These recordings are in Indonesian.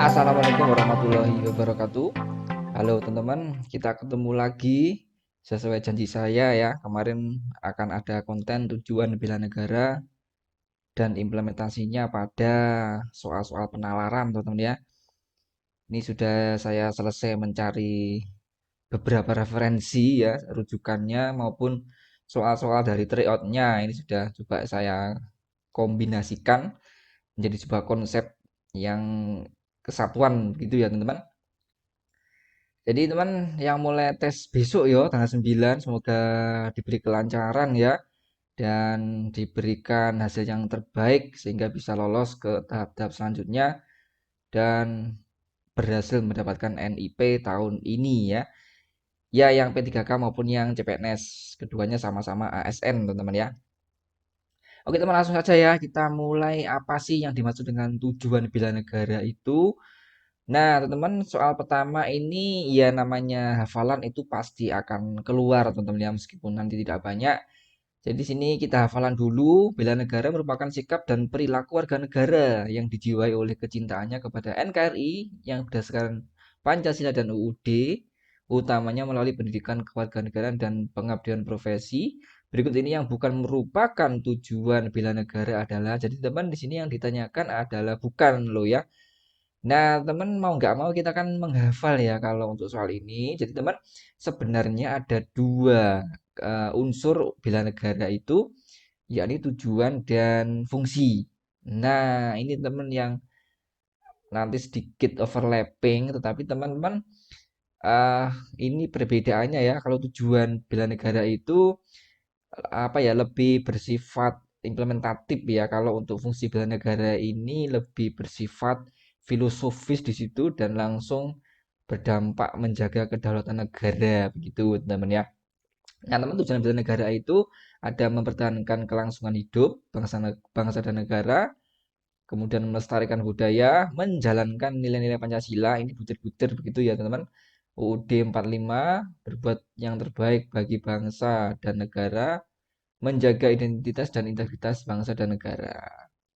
Assalamualaikum warahmatullahi wabarakatuh. Halo teman-teman, kita ketemu lagi sesuai janji saya ya. Kemarin akan ada konten tujuan bela negara dan implementasinya pada soal-soal penalaran, teman-teman ya. Ini sudah saya selesai mencari beberapa referensi ya, rujukannya maupun soal-soal dari tryout-nya. Ini sudah coba saya kombinasikan menjadi sebuah konsep yang kesatuan gitu ya, teman-teman. Jadi teman yang mulai tes besok ya tanggal 9 semoga diberi kelancaran ya dan diberikan hasil yang terbaik sehingga bisa lolos ke tahap-tahap selanjutnya dan berhasil mendapatkan NIP tahun ini ya. Ya yang P3K maupun yang CPNS keduanya sama-sama ASN teman-teman ya. Oke teman langsung saja ya kita mulai apa sih yang dimaksud dengan tujuan bela negara itu. Nah, teman-teman, soal pertama ini ya namanya hafalan itu pasti akan keluar, teman-teman ya, meskipun nanti tidak banyak. Jadi sini kita hafalan dulu, bela negara merupakan sikap dan perilaku warga negara yang dijiwai oleh kecintaannya kepada NKRI yang berdasarkan Pancasila dan UUD, utamanya melalui pendidikan kewarganegaraan dan pengabdian profesi. Berikut ini yang bukan merupakan tujuan bela negara adalah, jadi teman di sini yang ditanyakan adalah bukan loh ya. Nah, teman mau nggak mau kita kan menghafal ya kalau untuk soal ini. Jadi teman sebenarnya ada dua unsur bela negara itu, yakni tujuan dan fungsi. Nah, ini teman yang nanti sedikit overlapping, tetapi teman-teman eh ini perbedaannya ya. Kalau tujuan bela negara itu apa ya lebih bersifat implementatif ya. Kalau untuk fungsi bela negara ini lebih bersifat filosofis di situ dan langsung berdampak menjaga kedaulatan negara begitu teman-teman ya. Nah, teman tujuan bela negara itu ada mempertahankan kelangsungan hidup bangsa dan negara, kemudian melestarikan budaya, menjalankan nilai-nilai Pancasila, ini butir-butir begitu ya teman-teman. UUD 45 berbuat yang terbaik bagi bangsa dan negara, menjaga identitas dan integritas bangsa dan negara.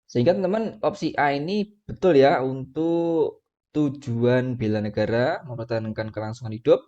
Sehingga teman-teman opsi A ini betul ya untuk tujuan bela negara, mempertahankan kelangsungan hidup,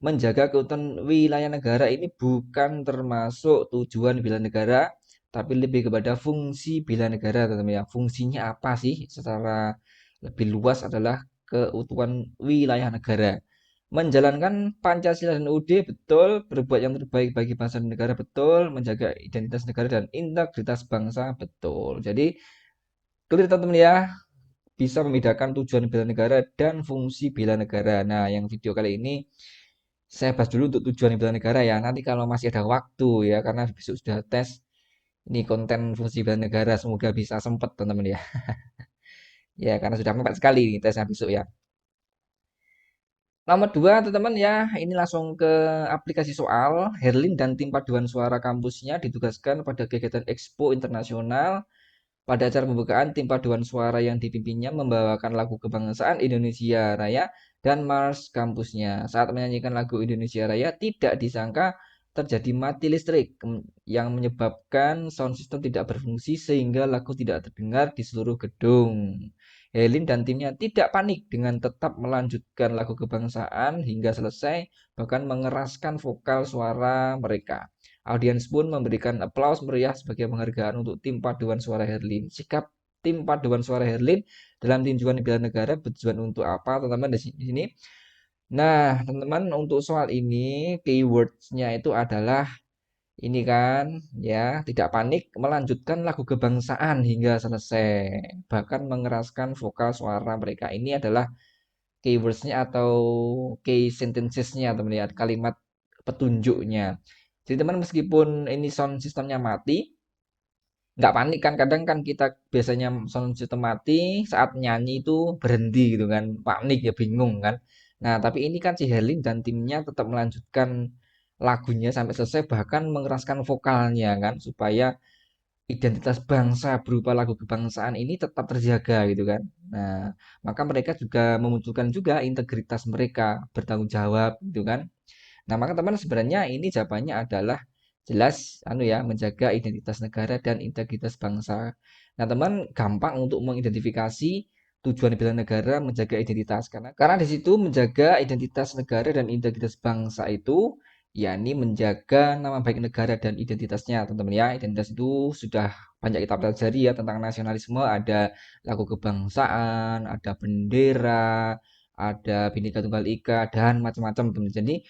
menjaga keutuhan wilayah negara ini bukan termasuk tujuan bela negara, tapi lebih kepada fungsi bela negara, teman-teman ya. Fungsinya apa sih? Secara lebih luas adalah keutuhan wilayah negara. Menjalankan Pancasila dan UUD betul, berbuat yang terbaik bagi bangsa dan negara betul, menjaga identitas negara dan integritas bangsa betul. Jadi clear teman-teman ya, bisa membedakan tujuan bela negara dan fungsi bela negara. Nah, yang video kali ini saya bahas dulu untuk tujuan bela negara ya. Nanti kalau masih ada waktu ya, karena besok sudah tes ini konten fungsi bela negara, semoga bisa sempat teman-teman ya. Ya, karena sudah mepet sekali nih tesnya besok ya. Nomor dua, teman-teman ya, ini langsung ke aplikasi soal. Herlin dan tim paduan suara kampusnya ditugaskan pada kegiatan Expo Internasional. Pada acara pembukaan, tim paduan suara yang dipimpinnya membawakan lagu kebangsaan Indonesia Raya dan Mars kampusnya. Saat menyanyikan lagu Indonesia Raya, tidak disangka terjadi mati listrik yang menyebabkan sound system tidak berfungsi sehingga lagu tidak terdengar di seluruh gedung. Helin dan timnya tidak panik dengan tetap melanjutkan lagu kebangsaan hingga selesai, bahkan mengeraskan vokal suara mereka. Audiens pun memberikan aplaus meriah sebagai penghargaan untuk tim paduan suara Herlin. Sikap tim paduan suara Herlin dalam tinjuan bela negara bertujuan untuk apa, teman-teman di sini? Nah, teman-teman untuk soal ini keywordsnya itu adalah ini kan ya tidak panik melanjutkan lagu kebangsaan hingga selesai, bahkan mengeraskan vokal suara mereka. Ini adalah keywordsnya atau key sentencesnya teman lihat kalimat petunjuknya. Jadi teman meskipun ini sound sistemnya mati, nggak panik kan kadang kan kita biasanya sound system mati saat nyanyi itu berhenti gitu kan panik ya bingung kan. Nah tapi ini kan si Herlin dan timnya tetap melanjutkan lagunya sampai selesai bahkan mengeraskan vokalnya kan supaya identitas bangsa berupa lagu kebangsaan ini tetap terjaga gitu kan. Nah, maka mereka juga memunculkan juga integritas mereka, bertanggung jawab gitu kan. Nah, maka teman sebenarnya ini jawabannya adalah jelas anu ya, menjaga identitas negara dan integritas bangsa. Nah, teman gampang untuk mengidentifikasi tujuan bela negara menjaga identitas karena di situ menjaga identitas negara dan identitas bangsa itu yakni menjaga nama baik negara dan identitasnya teman-teman ya. Identitas itu sudah banyak kita pelajari ya tentang nasionalisme, ada lagu kebangsaan, ada bendera, ada Bhinneka Tunggal Ika dan macam-macam teman-teman. Jadi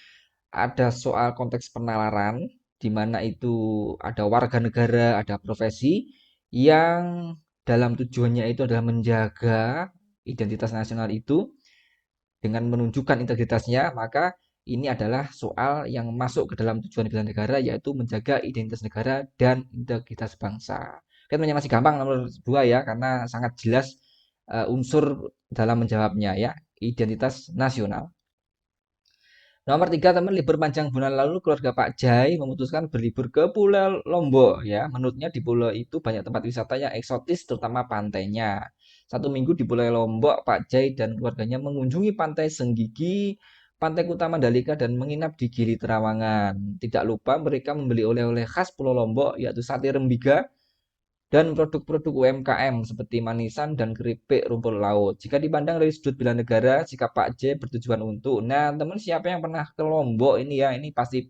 ada soal konteks penalaran di mana itu ada warga negara, ada profesi yang dalam tujuannya itu adalah menjaga identitas nasional itu dengan menunjukkan integritasnya, maka ini adalah soal yang masuk ke dalam tujuan bela negara yaitu menjaga identitas negara dan integritas bangsa. Kan masih gampang nomor 2 ya karena sangat jelas unsur dalam menjawabnya ya, identitas nasional. Nomor 3 teman, libur panjang bulan lalu keluarga Pak Jai memutuskan berlibur ke Pulau Lombok ya. Menurutnya di pulau itu banyak tempat wisata yang eksotis terutama pantainya. 1 minggu di Pulau Lombok, Pak Jai dan keluarganya mengunjungi pantai Senggigi, Pantai Kuta Mandalika dan menginap di Gili Terawangan. Tidak lupa mereka membeli oleh-oleh khas Pulau Lombok yaitu sate rembiga dan produk-produk UMKM seperti manisan dan keripik rumput laut. Jika dipandang dari sudut bela negara, sikap Pak J bertujuan untuk. Nah, teman siapa yang pernah ke Lombok ini ya? Ini pasti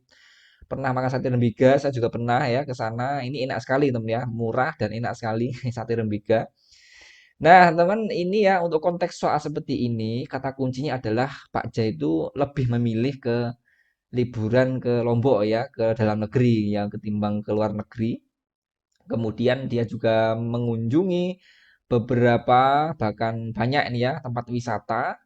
pernah makan sate rembiga. Saya juga pernah ya ke sana. Ini enak sekali teman ya, murah dan enak sekali sate rembiga. Nah, teman ini ya untuk konteks soal seperti ini, kata kuncinya adalah Pak J itu lebih memilih ke liburan ke Lombok ya, ke dalam negeri ya ketimbang ke luar negeri. Kemudian dia juga mengunjungi beberapa bahkan banyak ini ya tempat wisata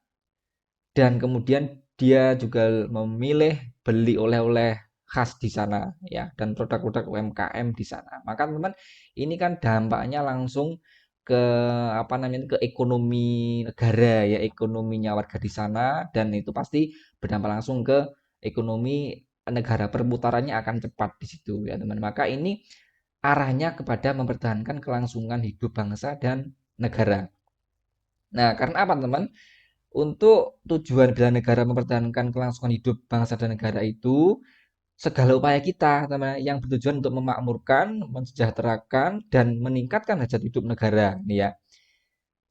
dan kemudian dia juga memilih beli oleh-oleh khas di sana ya dan produk-produk UMKM di sana. Maka teman-teman ini kan dampaknya langsung ke apa namanya ke ekonomi negara ya, ekonominya warga di sana dan itu pasti berdampak langsung ke ekonomi negara, perputarannya akan cepat di situ ya teman. Maka ini arahnya kepada mempertahankan kelangsungan hidup bangsa dan negara. Nah, karena apa teman? Untuk tujuan bela negara mempertahankan kelangsungan hidup bangsa dan negara itu segala upaya kita teman yang bertujuan untuk memakmurkan, mensejahterakan dan meningkatkan derajat hidup negara nih ya.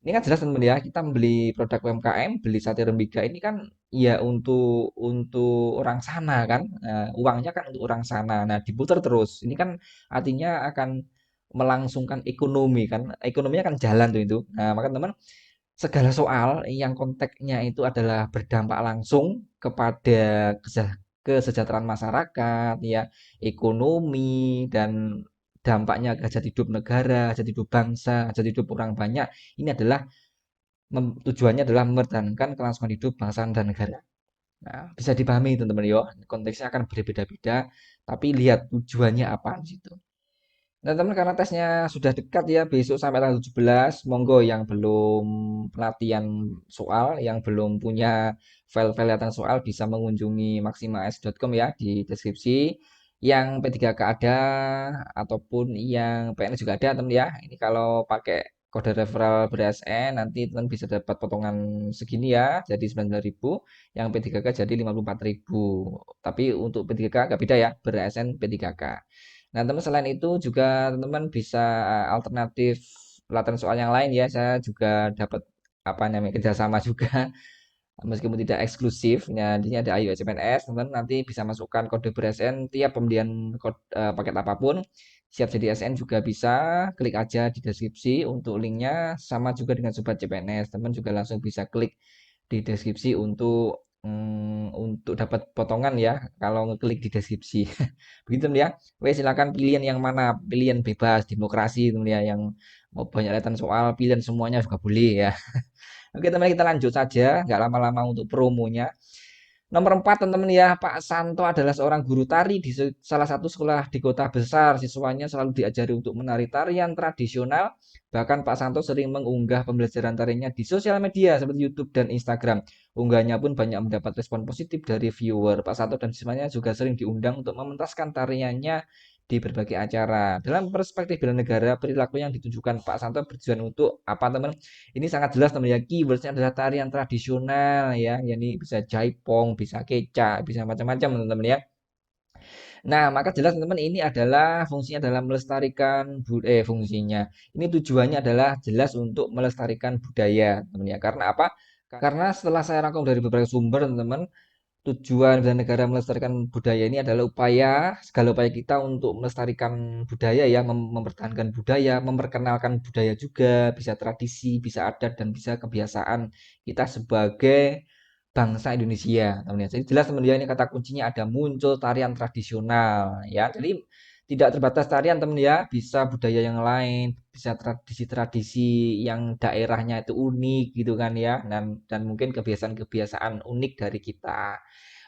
Ini kan jelas teman ya, kita membeli produk UMKM, beli sate rembiga ini kan ya untuk orang sana kan. Nah, uangnya kan untuk orang sana. Nah, diputar terus. Ini kan artinya akan melangsungkan ekonomi kan. Ekonominya kan jalan tuh itu. Nah, maka teman segala soal yang konteksnya itu adalah berdampak langsung kepada kesejahteraan masyarakat ya, ekonomi dan dampaknya hajat hidup negara, hajat hidup bangsa, hajat hidup orang banyak. Ini adalah tujuannya adalah mempertahankan kelangsungan hidup bangsa dan negara. Nah, bisa dipahami teman-teman yo. Konteksnya akan berbeda-beda, tapi lihat tujuannya apa di situ. Nah, teman karena tesnya sudah dekat ya, besok sampai tanggal 17, monggo yang belum pelatihan soal, yang belum punya file-file latihan soal bisa mengunjungi maximas.com ya di deskripsi. Yang P3K ada ataupun yang PNS juga ada teman ya. Ini kalau pakai kode referral BRSN nanti teman bisa dapat potongan segini ya, jadi 9.000. Yang P3K jadi 54.000. Tapi untuk P3K agak beda ya, BRSN P3K. Nah, teman selain itu juga teman-teman bisa alternatif latihan soal yang lain ya. Saya juga dapat apa namanya kerjasama juga meskipun tidak eksklusif. Nah, di sini ada IO CPNS, teman-teman nanti bisa masukkan kode BRSN tiap pembelian paket apapun. Siap jadi SN juga bisa, klik aja di deskripsi untuk linknya. Sama juga dengan sobat CPNS, teman juga langsung bisa klik di deskripsi untuk dapat potongan ya kalau ngeklik di deskripsi. Begitu teman ya. Oke, silakan pilihan yang mana, pilihan bebas, demokrasi teman ya, yang mau banyak latihan soal, pilihan semuanya juga boleh ya. Oke teman kita lanjut saja, nggak lama-lama untuk promonya. Nomor 4 teman-teman ya, Pak Santo adalah seorang guru tari di salah satu sekolah di kota besar. Siswanya selalu diajari untuk menari tarian tradisional. Bahkan Pak Santo sering mengunggah pembelajaran tarinya di sosial media seperti YouTube dan Instagram. Unggahannya pun banyak mendapat respon positif dari viewer. Pak Santo dan siswanya juga sering diundang untuk mementaskan tariannya di berbagai acara. Dalam perspektif bela negara, perilaku yang ditunjukkan Pak Santo bertujuan untuk apa teman? Ini sangat jelas teman ya, keywordsnya adalah tarian tradisional ya, ini bisa jaipong, bisa kecak, bisa macam-macam teman-teman ya. Nah, maka jelas teman-teman ini adalah fungsinya adalah melestarikan fungsinya. Ini tujuannya adalah jelas untuk melestarikan budaya, teman ya. Karena apa? Karena setelah saya rangkum dari beberapa sumber, teman-teman, tujuan bela negara melestarikan budaya ini adalah segala upaya kita untuk melestarikan budaya ya, mempertahankan budaya, memperkenalkan budaya juga, bisa tradisi, bisa adat, dan bisa kebiasaan kita sebagai bangsa Indonesia, teman ya. Jadi jelas teman ya, ini kata kuncinya ada muncul tarian tradisional ya. Jadi tidak terbatas tarian teman ya, bisa budaya yang lain, bisa tradisi-tradisi yang daerahnya itu unik gitu kan ya, dan mungkin kebiasaan-kebiasaan unik dari kita.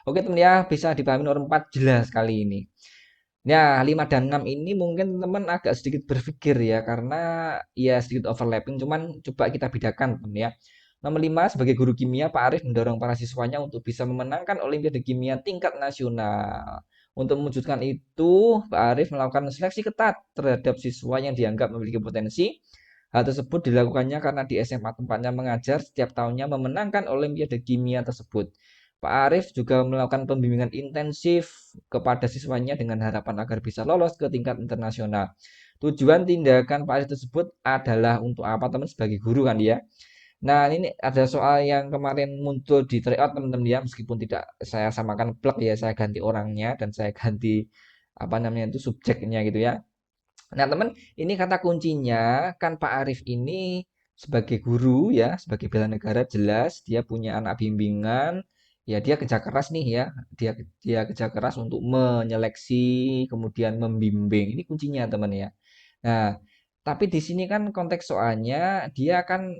Oke teman ya, bisa dipahami nomor 4 jelas kali ini. Ya, 5 dan 6 ini mungkin teman agak sedikit berpikir ya, karena ya sedikit overlapping, cuman coba kita bedakan teman ya. Nomor 5, sebagai guru kimia, Pak Arif mendorong para siswanya untuk bisa memenangkan Olimpiade Kimia tingkat nasional. Untuk mewujudkan itu, Pak Arif melakukan seleksi ketat terhadap siswa yang dianggap memiliki potensi. Hal tersebut dilakukannya karena di SMA tempatnya mengajar setiap tahunnya memenangkan Olimpiade Kimia tersebut. Pak Arif juga melakukan pembimbingan intensif kepada siswanya dengan harapan agar bisa lolos ke tingkat internasional. Tujuan tindakan Pak Arif tersebut adalah untuk apa teman sebagai guru kan ya. Nah ini ada soal yang kemarin muncul di tryout teman-teman ya, meskipun tidak saya samakan plug ya, saya ganti orangnya dan saya ganti apa namanya itu subjeknya gitu ya. Nah, teman, ini kata kuncinya kan Pak Arif ini sebagai guru ya, sebagai bela negara jelas dia punya anak bimbingan, ya dia kerja keras nih ya. Dia dia kerja keras untuk menyeleksi, kemudian membimbing. Ini kuncinya, teman ya. Nah, tapi di sini kan konteks soalnya dia kan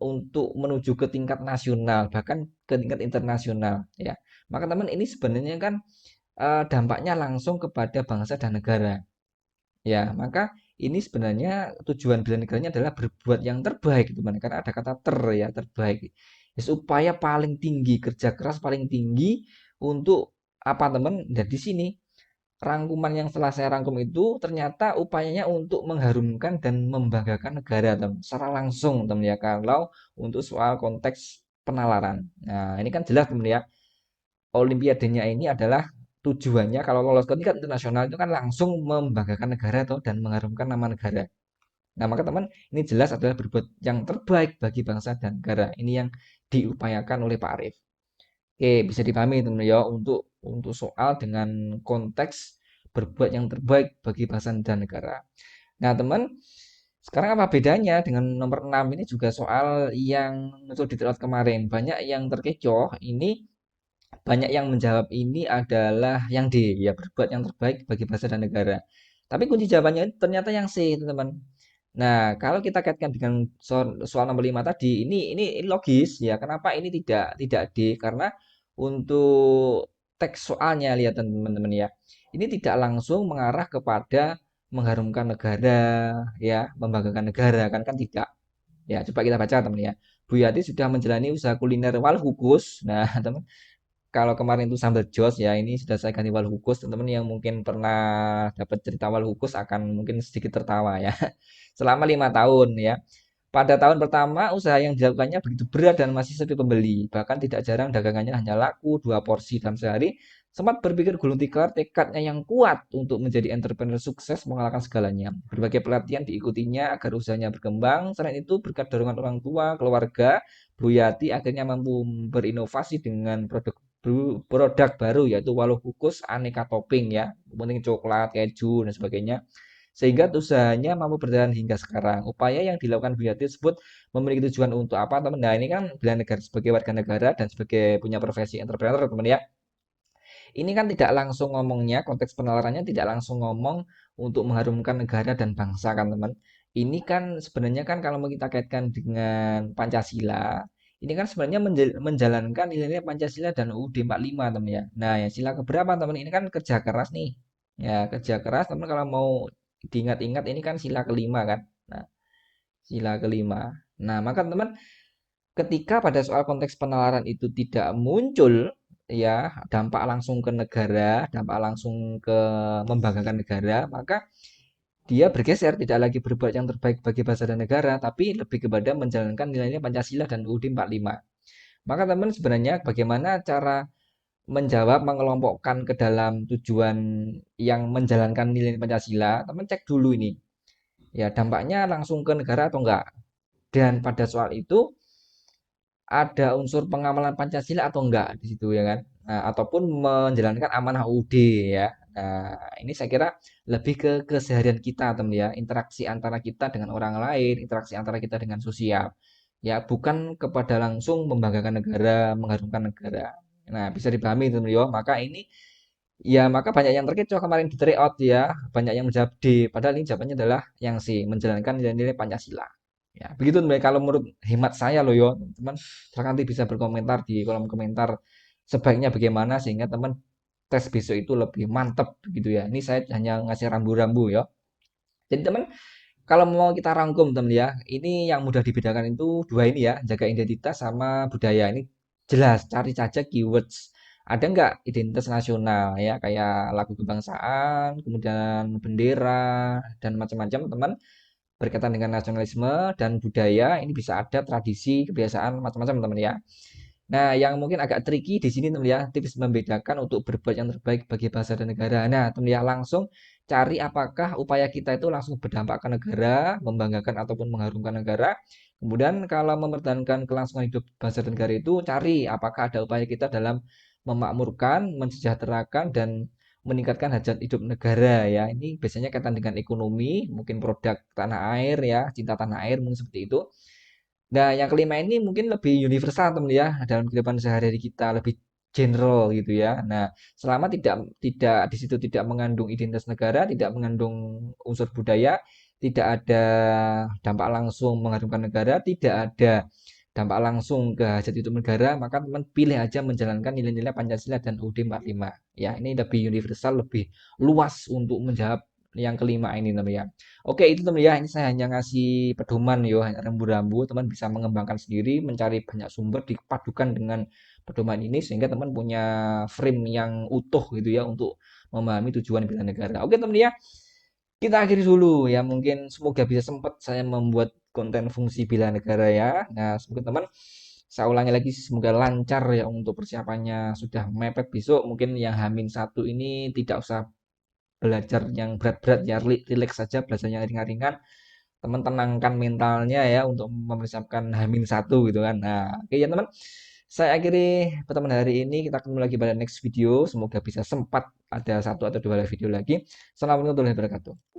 untuk menuju ke tingkat nasional, bahkan ke tingkat internasional ya. Maka teman ini sebenarnya kan dampaknya langsung kepada bangsa dan negara. Ya, maka ini sebenarnya tujuan bela negaranya adalah berbuat yang terbaik gitu kan. Karena ada kata ya, terbaik. Ya, upaya paling tinggi, kerja keras paling tinggi untuk apa teman? Dan di sini rangkuman yang setelah saya rangkum itu ternyata upayanya untuk mengharumkan dan membanggakan negara teman. Secara langsung teman ya, kalau untuk soal konteks penalaran. Nah, ini kan jelas teman ya. Olimpiadenya ini adalah tujuannya kalau lolos ke tingkat internasional itu kan langsung membanggakan negara atau dan mengharumkan nama negara. Nah, maka teman, ini jelas adalah berbuat yang terbaik bagi bangsa dan negara. Ini yang diupayakan oleh Pak Arief. Oke, bisa dipahami teman ya, untuk soal dengan konteks berbuat yang terbaik bagi bangsa dan negara. Nah, teman, sekarang apa bedanya dengan nomor 6 ini juga soal yang muncul di telat kemarin. Banyak yang terkecoh, ini banyak yang menjawab ini adalah yang D, ya berbuat yang terbaik bagi bangsa dan negara. Tapi kunci jawabannya ternyata yang C, teman-teman. Nah, kalau kita kaitkan dengan soal nomor 5 tadi, ini logis ya. Kenapa ini tidak D? Karena untuk teks soalnya lihat teman-teman ya. Ini tidak langsung mengarah kepada mengharumkan negara ya, membanggakan negara kan tidak. Ya, coba kita baca teman ya. Bu Yati sudah menjalani usaha kuliner wal hukus. Nah, teman, kalau kemarin itu sambal jos ya, ini sudah saya ganti wal hukus. Teman-teman yang mungkin pernah dapat cerita wal hukus akan mungkin sedikit tertawa ya. Selama 5 tahun ya. Pada tahun pertama, usaha yang dilakukannya begitu berat dan masih sepi pembeli. Bahkan tidak jarang dagangannya hanya laku 2 porsi dalam sehari. Sempat berpikir gulung tikar, tekadnya yang kuat untuk menjadi entrepreneur sukses mengalahkan segalanya. Berbagai pelatihan diikutinya agar usahanya berkembang. Selain itu, berkat dorongan orang tua, keluarga, Bu Yati akhirnya mampu berinovasi dengan produk baru yaitu waluh kukus aneka topping ya, penting coklat, keju dan sebagainya. Sehingga usahanya mampu bertahan hingga sekarang. Upaya yang dilakukan Bu Yati tersebut memiliki tujuan untuk apa, teman? Nah, ini kan bela negara sebagai warga negara dan sebagai punya profesi entrepreneur, teman ya. Ini kan tidak langsung ngomongnya, konteks penalarannya tidak langsung ngomong untuk mengharumkan negara dan bangsa kan teman. Ini kan sebenarnya kan kalau mau kita kaitkan dengan Pancasila, ini kan sebenarnya menjalankan nilai-nilai Pancasila dan UUD 45 teman ya. Nah, ya sila keberapa teman? Ini kan kerja keras nih. Ya, kerja keras teman kalau mau diingat-ingat ini kan sila kelima kan. Nah, sila kelima. Nah, maka teman ketika pada soal konteks penalaran itu tidak muncul ya dampak langsung ke negara, dampak langsung ke membanggakan negara, maka dia bergeser tidak lagi berbuat yang terbaik bagi bangsa dan negara, tapi lebih kepada menjalankan nilai-nilai Pancasila dan UUD 45. Maka teman sebenarnya bagaimana cara menjawab, mengelompokkan ke dalam tujuan yang menjalankan nilai Pancasila, teman cek dulu ini. Ya, dampaknya langsung ke negara atau enggak. Dan pada soal itu ada unsur pengamalan Pancasila atau enggak di situ ya kan. Nah, ataupun menjalankan amanah UUD ya. Nah, ini saya kira lebih ke keseharian kita teman ya, interaksi antara kita dengan orang lain, interaksi antara kita dengan sosial. Ya, bukan kepada langsung membanggakan negara, mengharumkan negara. Nah, bisa dipahami teman ya. Maka ini ya maka banyak yang terkecoh kemarin di tryout ya, banyak yang menjawab D, padahal ini jawabannya adalah yang C, menjalankan nilai-nilai Pancasila. Ya, begitu teman. Kalau menurut hemat saya loh yo, teman, silakan nanti bisa berkomentar di kolom komentar sebaiknya bagaimana sehingga teman tes besok itu lebih mantep gitu ya. Ini saya hanya ngasih rambu-rambu ya. Jadi teman, kalau mau kita rangkum teman ya, ini yang mudah dibedakan itu dua ini ya, jaga identitas sama budaya. Ini jelas, cari saja keywords. Ada nggak identitas nasional ya, kayak lagu kebangsaan, kemudian bendera, dan macam-macam teman berkaitan dengan nasionalisme dan budaya. Ini bisa ada tradisi, kebiasaan, macam-macam teman ya. Nah, yang mungkin agak tricky di sini teman ya, tips membedakan untuk berbuat yang terbaik bagi bangsa dan negara. Nah, teman ya, langsung cari apakah upaya kita itu langsung berdampak ke negara, membanggakan ataupun mengharumkan negara. Kemudian kalau mempertahankan kelangsungan hidup bangsa dan negara itu cari apakah ada upaya kita dalam memakmurkan, mensejahterakan dan meningkatkan hajat hidup negara ya. Ini biasanya kaitan dengan ekonomi, mungkin produk tanah air ya, cinta tanah air mungkin seperti itu. Nah, yang kelima ini mungkin lebih universal teman ya, dalam kehidupan sehari-hari kita, lebih general gitu ya. Nah, selama tidak tidak di situ tidak mengandung identitas negara, tidak mengandung unsur budaya, tidak ada dampak langsung mengharumkan negara, tidak ada dampak langsung ke hajat hidup negara, maka teman pilih aja menjalankan nilai-nilai Pancasila dan UUD 45. Ya, ini lebih universal, lebih luas untuk menjawab yang kelima ini teman ya. Oke, itu teman ya. Ini saya hanya ngasih pedoman yo, hanya rambu-rambu. Teman bisa mengembangkan sendiri, mencari banyak sumber, dipadukan dengan pedoman ini sehingga teman punya frame yang utuh gitu ya untuk memahami tujuan bela negara. Oke, teman ya. Kita akhiri dulu ya. Mungkin semoga bisa sempat saya membuat konten fungsi bela negara ya. Nah, semoga teman saya ulangi lagi semoga lancar ya untuk persiapannya sudah mepet besok. Mungkin yang Hamin satu ini tidak usah belajar yang berat-berat ya, relax saja belajarnya ringan-ringan, teman tenangkan mentalnya ya untuk mempersiapkan Hamin satu gitu kan. Nah, oke ya teman, saya akhiri pertemuan hari ini, kita ketemu lagi pada next video, semoga bisa sempat ada satu atau dua video lagi. Assalamualaikum warahmatullahi wabarakatuh.